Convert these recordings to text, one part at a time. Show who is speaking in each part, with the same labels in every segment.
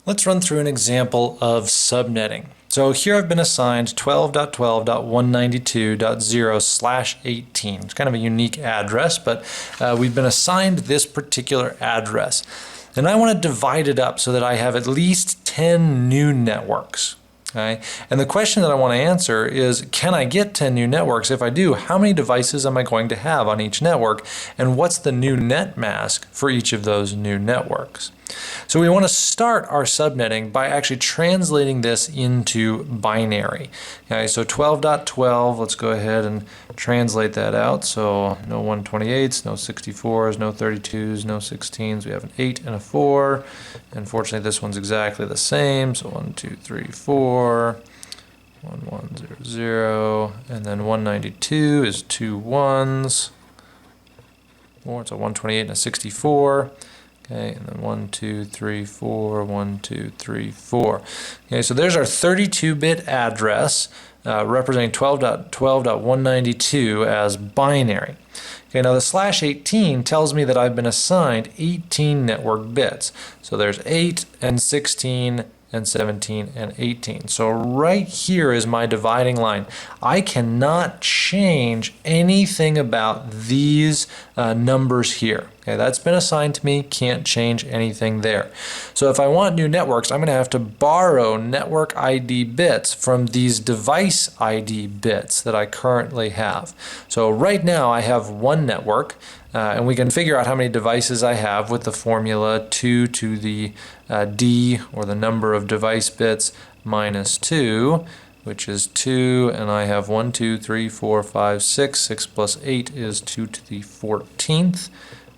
Speaker 1: Let's run through an example of subnetting. So here I've been assigned 12.12.192.0/18. It's kind of a unique address, but we've been assigned this particular address. And I want to divide it up so that I have at least 10 new networks. Okay? And the question that I want to answer is, can I get 10 new networks? If I do, how many devices am I going to have on each network? And what's the new net mask for each of those new networks? So we want to start our subnetting by actually translating this into binary. Okay, so 12.12, let's go ahead and translate that out. So no 128s, no 64s, no 32s, no 16s. We have an 8 and a 4. Unfortunately, this one's exactly the same. So 1, 2, 3, 4. 1, 1, 0, 0. And then 192 is 2 1s. Or it's a 128 and a 64. Okay, and then 1, 2, 3, 4, 1, 2, 3, 4. Okay, so there's our 32-bit address representing 12.12.192 as binary. Okay, now the /18 tells me that I've been assigned 18 network bits. So there's 8 and 16 and 17 and 18. So right here is my dividing line. I cannot change anything about these numbers here. Okay, that's been assigned to me, can't change anything there. So if I want new networks, I'm going to have to borrow network ID bits from these device ID bits that I currently have. So right now I have one network, and we can figure out how many devices I have with the formula 2 to the D, or the number of device bits, minus 2, which is 2, and I have 1, 2, 3, 4, 5, 6. 6 plus 8 is 2 to the 14th.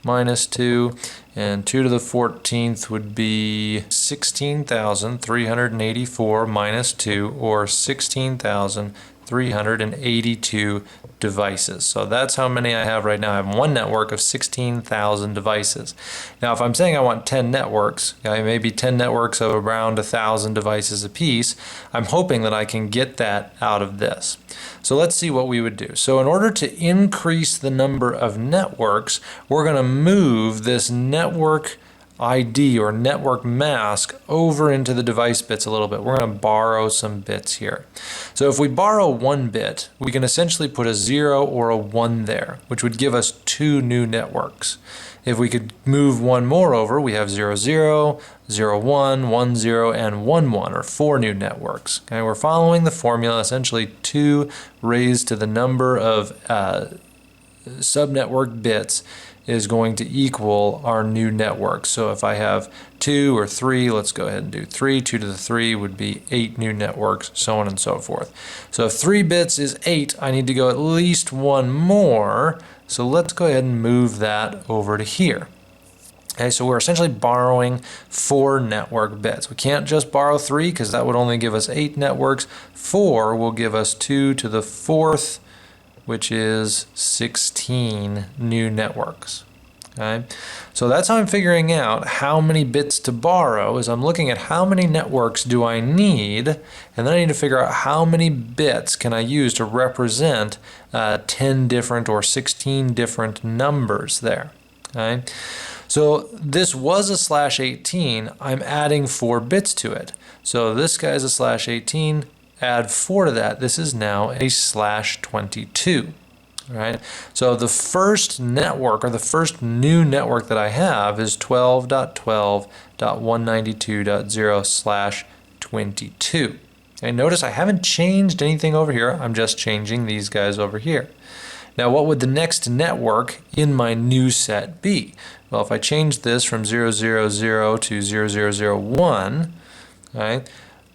Speaker 1: Minus 2, and 2 to the 14th would be 16,384 minus 2, or 16,382 devices. So that's how many I have right now. I have one network of 16,000 devices. Now if I'm saying I want 10 networks, okay, maybe 10 networks of around 1,000 devices apiece, I'm hoping that I can get that out of this. So let's see what we would do. So in order to increase the number of networks, we're going to move this network ID or network mask over into the device bits a little bit. We're going to borrow some bits here. So if we borrow 1 bit, we can essentially put a 0 or a 1 there, which would give us 2 new networks. If we could move 1 more over, we have 0, 0, 0, 1, 1, 0, and 1, 1, or 4 new networks. Okay, we're following the formula, essentially 2 raised to the number of subnetwork bits is going to equal our new network. So if I have 2 or 3, let's go ahead and do 3. 2 to the 3 would be 8 new networks, so on and so forth. So if 3 bits is 8, I need to go at least 1 more. So let's go ahead and move that over to here. Okay, so we're essentially borrowing 4 network bits. We can't just borrow 3 because that would only give us 8 networks. 4 will give us 2 to the 4th, which is 16 new networks. Okay? So that's how I'm figuring out how many bits to borrow, is I'm looking at how many networks do I need, and then I need to figure out how many bits can I use to represent 10 different or 16 different numbers there. Okay? So this was a /18, I'm adding 4 bits to it. So this guy is a /18, add 4 to that, this is now a /22. Right? So the first network, or the first new network that I have, is 12.12.192.0/22. Okay, notice I haven't changed anything over here, I'm just changing these guys over here. Now what would the next network in my new set be? Well, if I change this from 000 to 0001, okay,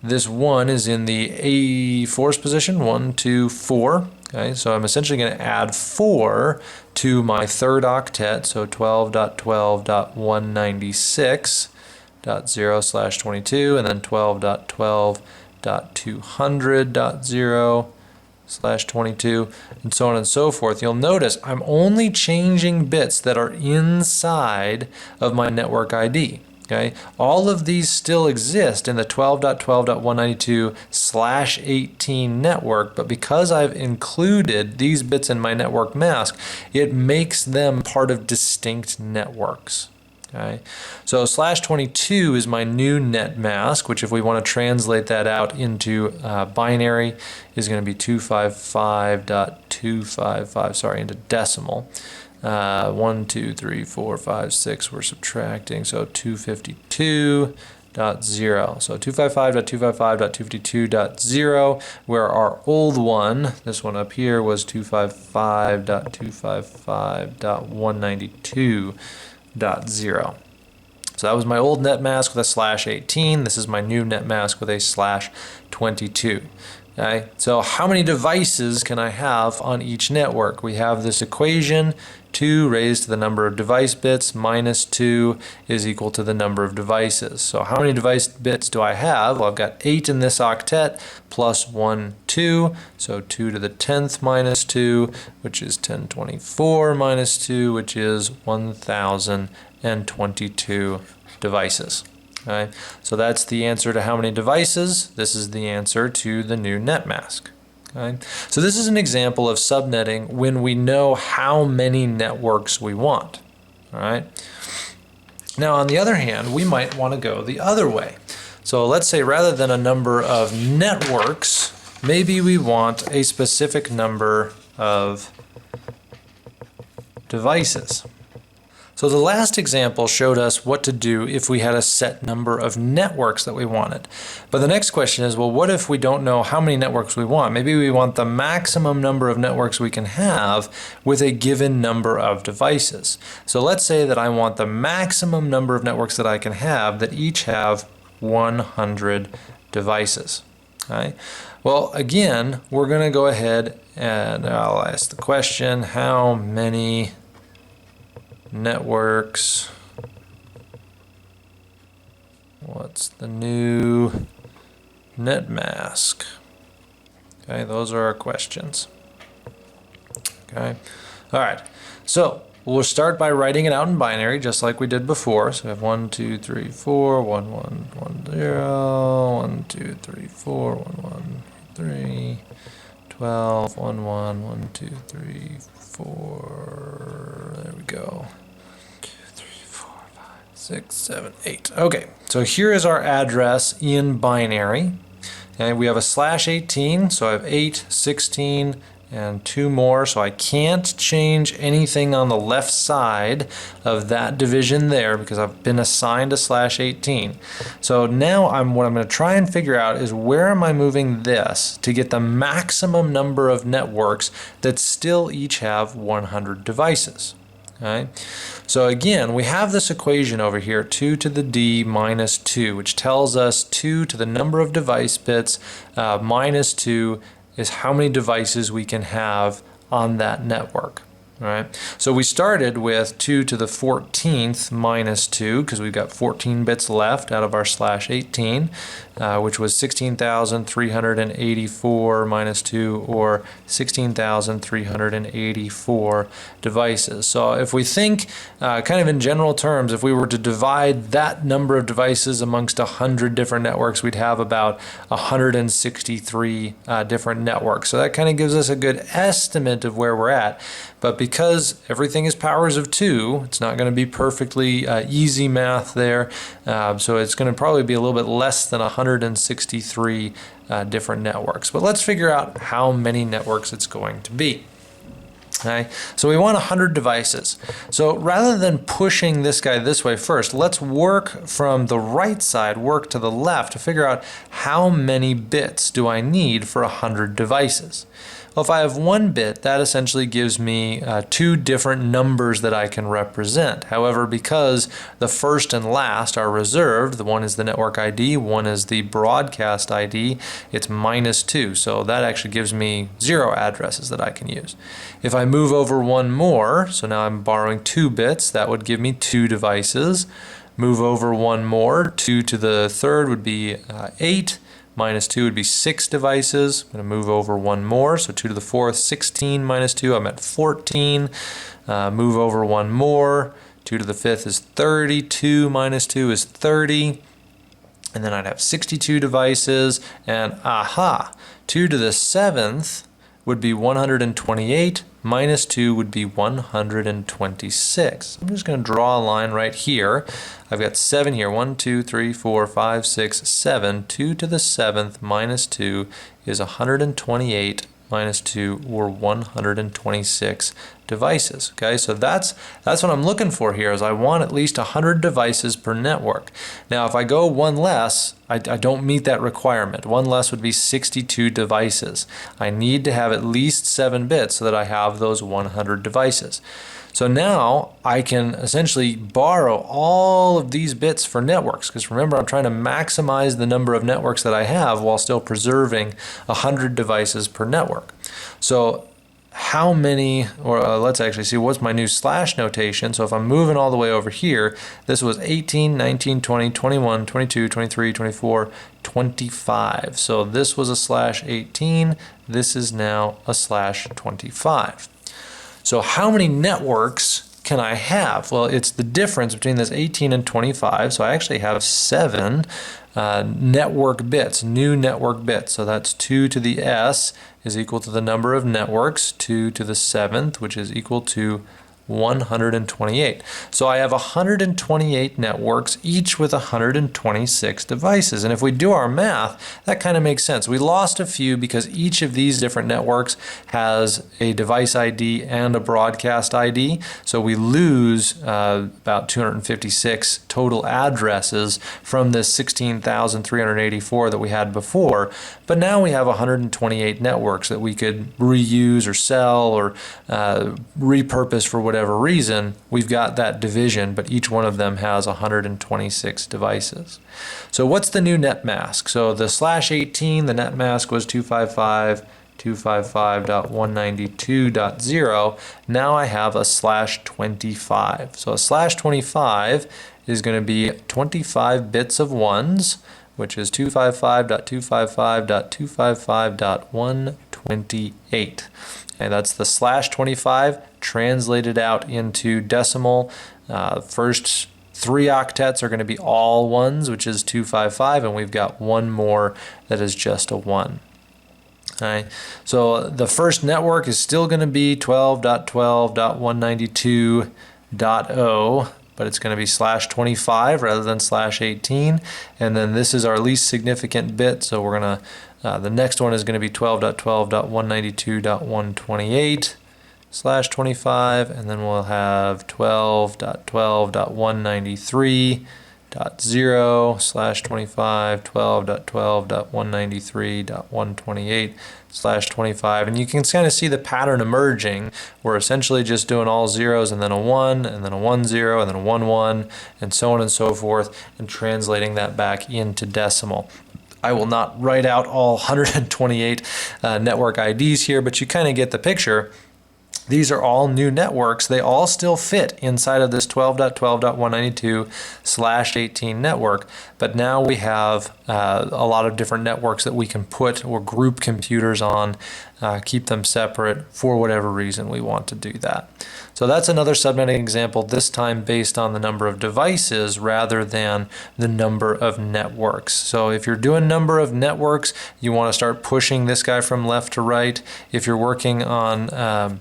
Speaker 1: this 1 is in the A4's position, 1, 2, 4. Okay, so I'm essentially going to add 4 to my third octet, so 12.12.196.0/22, and then 12.12.200.0/22, and so on and so forth. You'll notice I'm only changing bits that are inside of my network ID. Okay, all of these still exist in the 12.12.192/18 network, but because I've included these bits in my network mask, it makes them part of distinct networks. Okay. So slash 22 is my new net mask, which if we want to translate that out into binary is going to be 255.255, sorry, into decimal. 1, 2, 3, 4, 5, 6, we're subtracting, so 252.0. So 255.255.252.0, where our old one, this one up here, was 255.255.192.0. So that was my old net mask with a slash 18. This is my new net mask with a slash 22. Okay, so how many devices can I have on each network? We have this equation, 2 raised to the number of device bits minus 2 is equal to the number of devices. So how many device bits do I have? Well, I've got 8 in this octet plus 1, 2. So 2 to the 10th minus 2, which is 1024 minus 2, which is 1022 devices. Okay, so that's the answer to how many devices. This is the answer to the new net mask. Okay, so this is an example of subnetting when we know how many networks we want. All right. Now, on the other hand, we might want to go the other way. So let's say rather than a number of networks, maybe we want a specific number of devices. So the last example showed us what to do if we had a set number of networks that we wanted. But the next question is, well, what if we don't know how many networks we want? Maybe we want the maximum number of networks we can have with a given number of devices. So let's say that I want the maximum number of networks that I can have that each have 100 devices. Okay? Well, again, we're going to go ahead and I'll ask the question, how many networks, what's the new net mask? Okay, those are our questions. Okay, all right, so we'll start by writing it out in binary just like we did before. So we have 1, 2, 3, 4, 1, 1, 1, 0, 1, 2, 3, 4, 1, 1, 3, 12, 1, 1, 1, 2, 3, 4, there we go. 6, 7, 8. Okay, so here is our address in binary. And we have a slash 18, so I have 8, 16, and 2 more, so I can't change anything on the left side of that division there because I've been assigned a slash 18. So now what I'm going to try and figure out is where am I moving this to get the maximum number of networks that still each have 100 devices. Okay. So again, we have this equation over here, 2 to the d minus 2, which tells us 2 to the number of device bits minus 2 is how many devices we can have on that network. All right. So we started with 2 to the 14th minus 2 because we've got 14 bits left out of our slash 18, which was 16,384 minus 2, or 16,384 devices. So if we think kind of in general terms, if we were to divide that number of devices amongst 100 different networks, we'd have about 163 different networks. So that kind of gives us a good estimate of where we're at. But because everything is powers of 2, it's not going to be perfectly easy math there. So it's going to probably be a little bit less than 163 different networks. But let's figure out how many networks it's going to be. Okay, so we want 100 devices. So rather than pushing this guy this way first, let's work from the right side, work to the left to figure out how many bits do I need for 100 devices. Well, if I have 1 bit, that essentially gives me 2 different numbers that I can represent. However, because the first and last are reserved, the one is the network ID, one is the broadcast ID, it's minus 2. So that actually gives me 0 addresses that I can use. If I move over 1 more, so now I'm borrowing 2 bits, that would give me 2 devices. Move over 1 more, 2 to the 3rd would be 8. Minus 2 would be 6 devices. I'm going to move over 1 more, so 2 to the 4th, 16 minus 2, I'm at 14. Move over 1 more, 2 to the 5th is 32 minus 2 is 30. And then I'd have 62 devices, and aha, 2 to the 7th would be 128, minus 2 would be 126. I'm just going to draw a line right here. I've got 7 here. 1, 2, 3, 4, 5, 6, 7. 2 to the 7th minus 2 is 128 minus 2, or 126 devices. Okay, so that's what I'm looking for here, is I want at least 100 devices per network. Now if I go one less, I don't meet that requirement. One less would be 62 devices. I need to have at least 7 bits so that I have those 100 devices. So now I can essentially borrow all of these bits for networks, because remember, I'm trying to maximize the number of networks that I have while still preserving 100 devices per network. So how many, or let's actually see what's my new slash notation. So if I'm moving all the way over here, this was 18, 19, 20, 21, 22, 23, 24, 25. So this was a slash 18. This is now a slash 25. So how many networks can I have? Well, it's the difference between this 18 and 25. So I actually have 7 network bits, new network bits. So that's 2 to the s is equal to the number of networks, 2 to the 7th, which is equal to 128. So I have 128 networks, each with 126 devices. And if we do our math, that kind of makes sense. We lost a few because each of these different networks has a device ID and a broadcast ID. So we lose about 256 total addresses from this 16,384 that we had before. But now we have 128 networks that we could reuse or sell or repurpose for whatever reason. We've got that division, but each one of them has 126 devices. So what's the new net mask? So the slash 18, the net mask was 255.255.192.0. Now I have a slash 25. So a slash 25 is going to be 25 bits of ones, which is 255.255.255.128. And that's the slash 25 translated out into decimal. First 3 octets are going to be all ones, which is 255, and we've got one more that is just a 1. Okay. So the first network is still going to be 12.12.192.0, but it's going to be slash 25 rather than slash 18. And then this is our least significant bit, so we're going to the next one is going to be 12.12.192.128 slash 25, and then we'll have 12.12.193.0 slash 25, 12.12.193.128 slash 25, and you can kind of see the pattern emerging. We're essentially just doing all zeros and then a 1 and then a 1 0 and then a 1 1 and so on and so forth, and translating that back into decimal. I will not write out all 128 network IDs here, but you kind of get the picture. These are all new networks. They all still fit inside of this 12.12.192 slash 18 network, but now we have a lot of different networks that we can put or group computers on, keep them separate for whatever reason we want to do that. So that's another subnetting example, this time based on the number of devices rather than the number of networks. So if you're doing number of networks, you want to start pushing this guy from left to right. If you're working on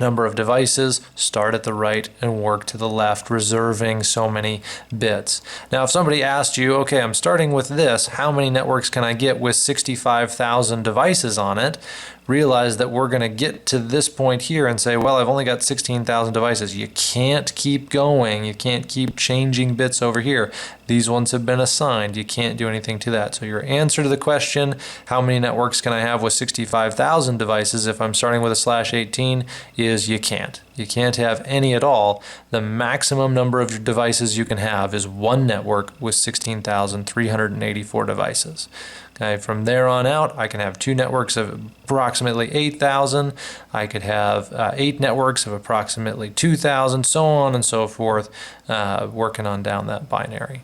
Speaker 1: number of devices, start at the right and work to the left, reserving so many bits. Now, if somebody asked you, okay, I'm starting with this, how many networks can I get with 65,000 devices on it? Realize that we're going to get to this point here and say, well, I've only got 16,000 devices. You can't keep going. You can't keep changing bits over here. These ones have been assigned. You can't do anything to that. So your answer to the question, how many networks can I have with 65,000 devices if I'm starting with a slash 18, is you can't. You can't have any at all. The maximum number of devices you can have is one network with 16,384 devices. Okay, from there on out, I can have 2 networks of approximately 8,000. I could have 8 networks of approximately 2,000, so on and so forth, working on down that binary.